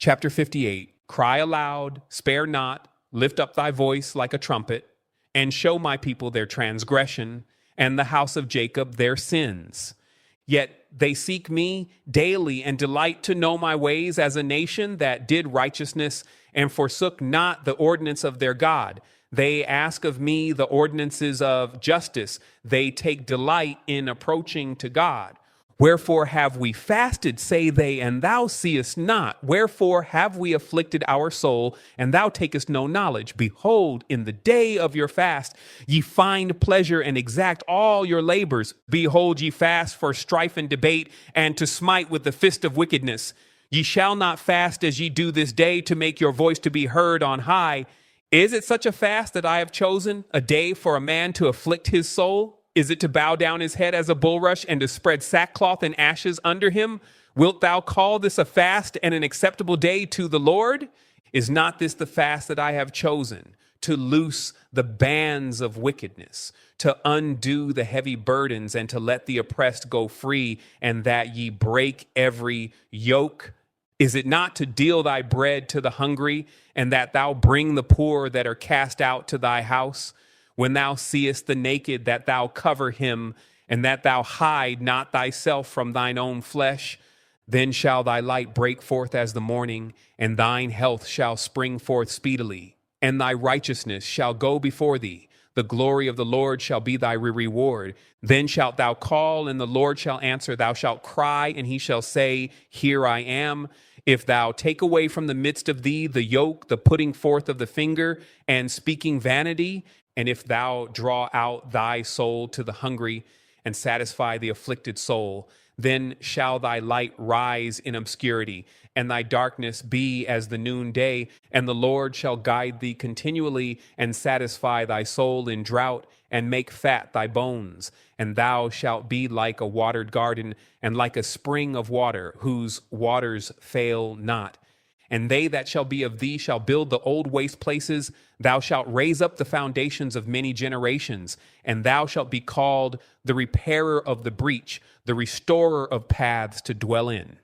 Chapter 58. Cry aloud, spare not, lift up thy voice like a trumpet, and show my people their transgression, and the house of Jacob their sins. Yet they seek me daily and delight to know my ways, as a nation that did righteousness and forsook not the ordinance of their God. They ask of me the ordinances of justice. They take delight in approaching to God. Wherefore have we fasted, say they, and thou seest not? Wherefore have we afflicted our soul, and thou takest no knowledge? Behold, in the day of your fast ye find pleasure and exact all your labors. Behold, ye fast for strife and debate, and to smite with the fist of wickedness. Ye shall not fast as ye do this day, to make your voice to be heard on high. Is it such a fast that I have chosen, a day for a man to afflict his soul? Is it to bow down his head as a bulrush, and to spread sackcloth and ashes under him? Wilt thou call this a fast and an acceptable day to the Lord? Is not this the fast that I have chosen, to loose the bands of wickedness, to undo the heavy burdens, and to let the oppressed go free, and that ye break every yoke? Is it not to deal thy bread to the hungry, and that thou bring the poor that are cast out to thy house? When thou seest the naked, that thou cover him, and that thou hide not thyself from thine own flesh, then shall thy light break forth as the morning, and thine health shall spring forth speedily, and thy righteousness shall go before thee. The glory of the Lord shall be thy reward. Then shalt thou call, and the Lord shall answer. Thou shalt cry, and he shall say, Here I am. If thou take away from the midst of thee the yoke, the putting forth of the finger, and speaking vanity, and if thou draw out thy soul to the hungry and satisfy the afflicted soul, then shall thy light rise in obscurity, and thy darkness be as the noonday, and the Lord shall guide thee continually and satisfy thy soul in drought and make fat thy bones. And thou shalt be like a watered garden and like a spring of water whose waters fail not. And they that shall be of thee shall build the old waste places. Thou shalt raise up the foundations of many generations, and thou shalt be called the repairer of the breach, the restorer of paths to dwell in.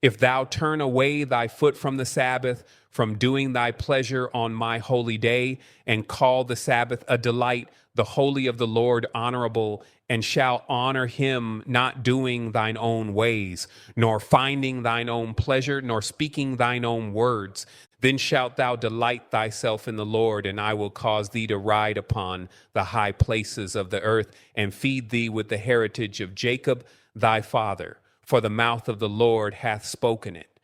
If thou turn away thy foot from the Sabbath, from doing thy pleasure on my holy day, and call the Sabbath a delight, the holy of the Lord honorable, and shall honor him, not doing thine own ways, nor finding thine own pleasure, nor speaking thine own words, then shalt thou delight thyself in the Lord, and I will cause thee to ride upon the high places of the earth, and feed thee with the heritage of Jacob thy father. For the mouth of the Lord hath spoken it.